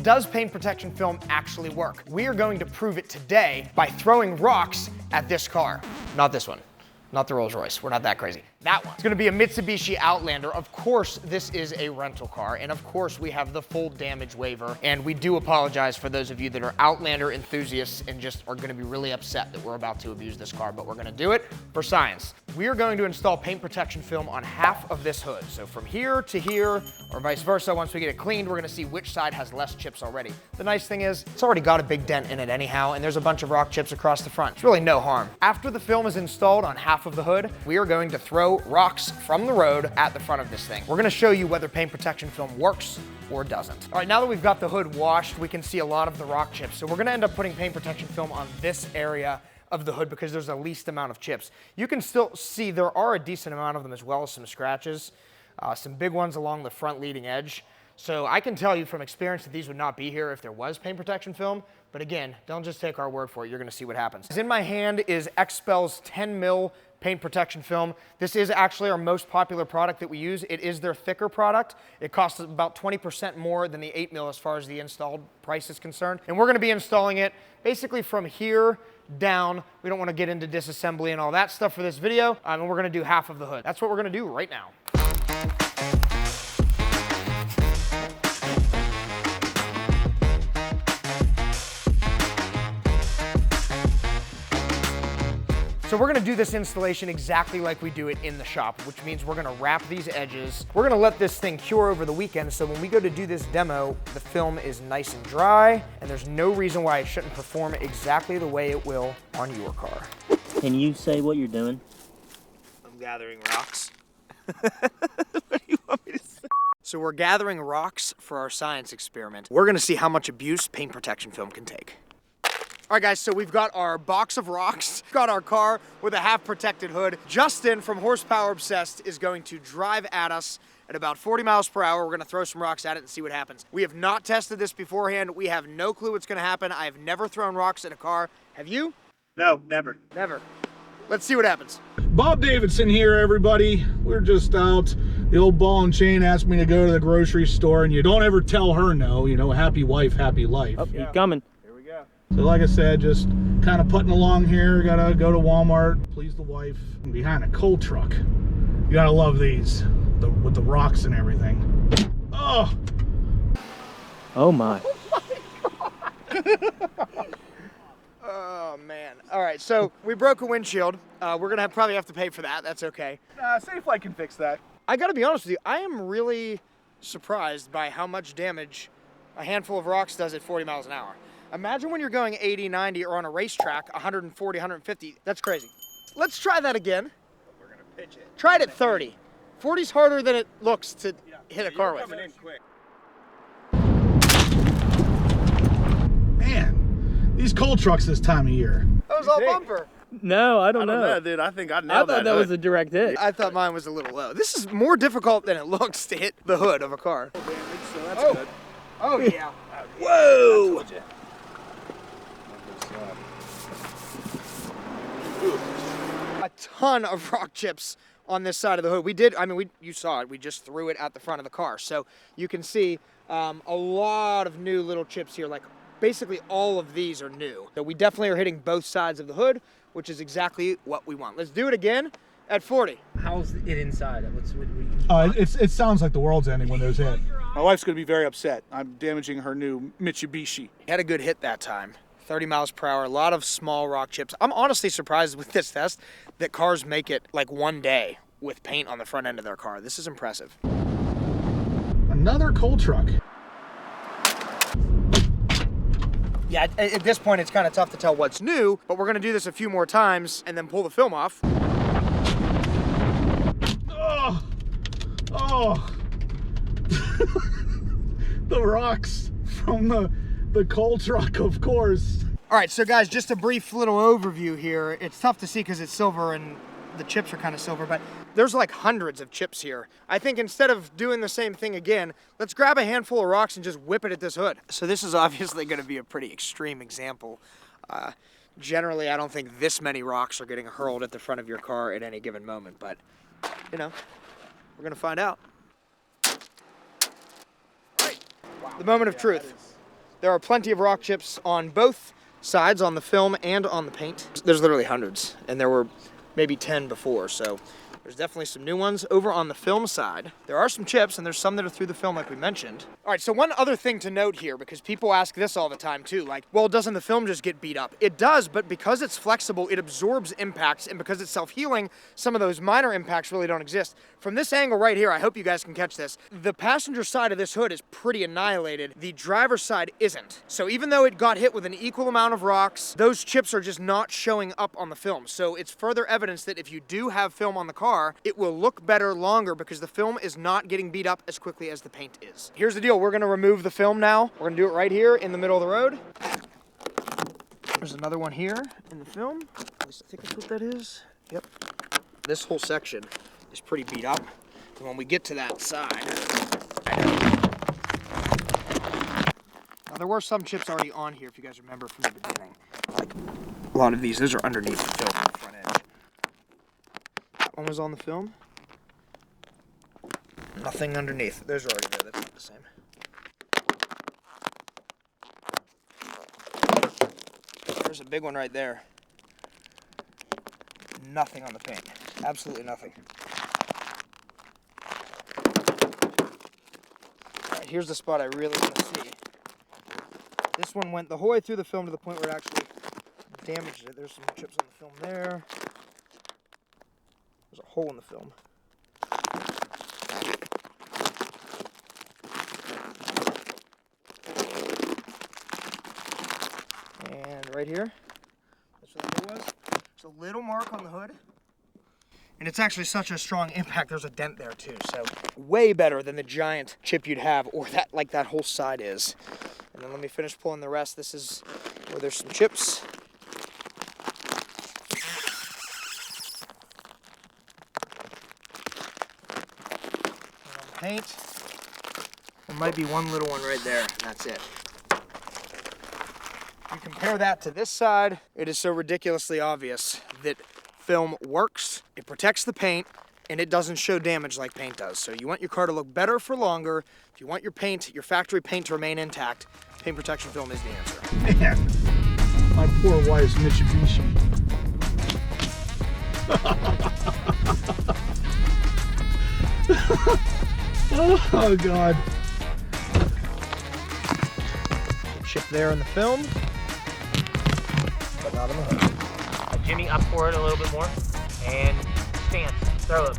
Does paint protection film actually work? We are going to prove it today by throwing rocks at this car. Not this one. Not the Rolls Royce, we're not that crazy. That one. It's gonna be a Mitsubishi Outlander. Of course, this is a rental car, and of course we have the full damage waiver, and we do apologize for those of you that are Outlander enthusiasts and just are gonna be really upset that we're about to abuse this car, but we're gonna do it for science. We are going to install paint protection film on half of this hood. So from here to here, or vice versa, once we get it cleaned, we're gonna see which side has less chips already. The nice thing is, it's already got a big dent in it anyhow, and there's a bunch of rock chips across the front. It's really no harm. After the film is installed on half of the hood, we are going to throw rocks from the road at the front of this thing. We're gonna show you whether paint protection film works or doesn't. All right, now that we've got the hood washed, we can see a lot of the rock chips. So we're gonna end up putting paint protection film on this area of the hood because there's the least amount of chips. You can still see there are a decent amount of them as well as some scratches, some big ones along the front leading edge. So I can tell you from experience that these would not be here if there was paint protection film, but again, don't just take our word for it, you're gonna see what happens. In my hand is XPEL's 10 mil paint protection film. This is actually our most popular product that we use. It is their thicker product. It costs about 20% more than the 8 mil as far as the installed price is concerned. And we're gonna be installing it basically from here down. We don't wanna get into disassembly and all that stuff for this video, and we're gonna do half of the hood. That's what we're gonna do right now. So we're gonna do this installation exactly like we do it in the shop, which means we're gonna wrap these edges. We're gonna let this thing cure over the weekend, so when we go to do this demo, the film is nice and dry, and there's no reason why it shouldn't perform exactly the way it will on your car. Can you say what you're doing? I'm gathering rocks. What do you want me to say? So we're gathering rocks for our science experiment. We're gonna see how much abuse paint protection film can take. All right, guys, so we've got our box of rocks, got our car with a half protected hood. Justin from Horsepower Obsessed is going to drive at us at about 40 miles per hour. We're gonna throw some rocks at it and see what happens. We have not tested this beforehand. We have no clue what's gonna happen. I have never thrown rocks at a car. Have you? No, never. Never. Let's see what happens. Bob Davidson here, everybody. We're just out. The old ball and chain asked me to go to the grocery store, and you don't ever tell her no. You know, happy wife, happy life. Oh, he's coming. So like I said, just kind of putting along here. Gotta go to Walmart, please the wife. Behind a coal truck. You gotta love these, with the rocks and everything. Oh! Oh my. Oh man. All right, so we broke a windshield. We're gonna probably have to pay for that. That's okay. Safelight can fix that. I gotta be honest with you, I am really surprised by how much damage a handful of rocks does at 40 miles an hour. Imagine when you're going 80, 90, or on a racetrack, 140, 150. That's crazy. Let's try that again. We're gonna pitch it. Try it at 30. 40's harder than it looks to hit a car with. Coming in quick. Man, these coal trucks this time of year. That was all bumper. No, I don't know. Dude. I think I nailed I thought that was a direct hit. I thought mine was a little low. This is more difficult than it looks to hit the hood of a car. So that's good. Oh yeah. Whoa! A ton of rock chips on this side of the hood. We did, you saw it, we just threw it at the front of the car. So you can see a lot of new little chips here, like basically all of these are new. So we definitely are hitting both sides of the hood, which is exactly what we want. Let's do it again at 40. How's it inside? It sounds like the world's ending when those hit. My wife's gonna be very upset. I'm damaging her new Mitsubishi. Had a good hit that time. 30 miles per hour, a lot of small rock chips. I'm honestly surprised with this test that cars make it like one day with paint on the front end of their car. This is impressive. Another coal truck. Yeah, at this point it's kind of tough to tell what's new, but we're gonna do this a few more times and then pull the film off. Oh, oh. The rocks from the coal truck, of course. All right, so guys, just a brief little overview here. It's tough to see because it's silver and the chips are kind of silver, but there's like hundreds of chips here. I think instead of doing the same thing again, let's grab a handful of rocks and just whip it at this hood. So this is obviously gonna be a pretty extreme example. Generally, I don't think this many rocks are getting hurled at the front of your car at any given moment, but you know, we're gonna find out. Right. Wow. The moment of truth. There are plenty of rock chips on both sides, on the film and on the paint. There's literally hundreds, and there were maybe 10 before, so there's definitely some new ones. Over on the film side, there are some chips, and there's some that are through the film like we mentioned. All right, so one other thing to note here, because people ask this all the time too, like, well, doesn't the film just get beat up? It does, but because it's flexible, it absorbs impacts, and because it's self-healing, some of those minor impacts really don't exist. From this angle right here, I hope you guys can catch this, the passenger side of this hood is pretty annihilated. The driver's side isn't. So even though it got hit with an equal amount of rocks, those chips are just not showing up on the film. So it's further evidence that if you do have film on the car, it will look better longer because the film is not getting beat up as quickly as the paint is. Here's the deal, we're gonna remove the film now. We're gonna do it right here in the middle of the road. There's another one here in the film. At least I think that's what that is. Yep. This whole section is pretty beat up. And when we get to that side, now there were some chips already on here if you guys remember from the beginning. Like a lot of these, those are underneath the film on the front edge. One was on the film. Nothing underneath. Those are already there. That's not the same. There's a big one right there. Nothing on the paint. Absolutely nothing. Alright, here's the spot I really want to see. This one went the whole way through the film to the point where it actually damaged it. There's some chips on the film there. There's a hole in the film. And right here, that's what the hole was. There's a little mark on the hood. And it's actually such a strong impact, there's a dent there too. So way better than the giant chip you'd have, or that like that whole side is. And then let me finish pulling the rest. This is where there's some chips. Paint. There might be one little one right there, and that's it. You compare that to this side, it is so ridiculously obvious that film works, it protects the paint, and it doesn't show damage like paint does. So you want your car to look better for longer. If you want your paint, your factory paint to remain intact, paint protection film is the answer. Man, my poor wife's Mitsubishi. Oh God. Chip there in the film, but not in the hood. Jimmy, up for it a little bit more. And stance. Throw it.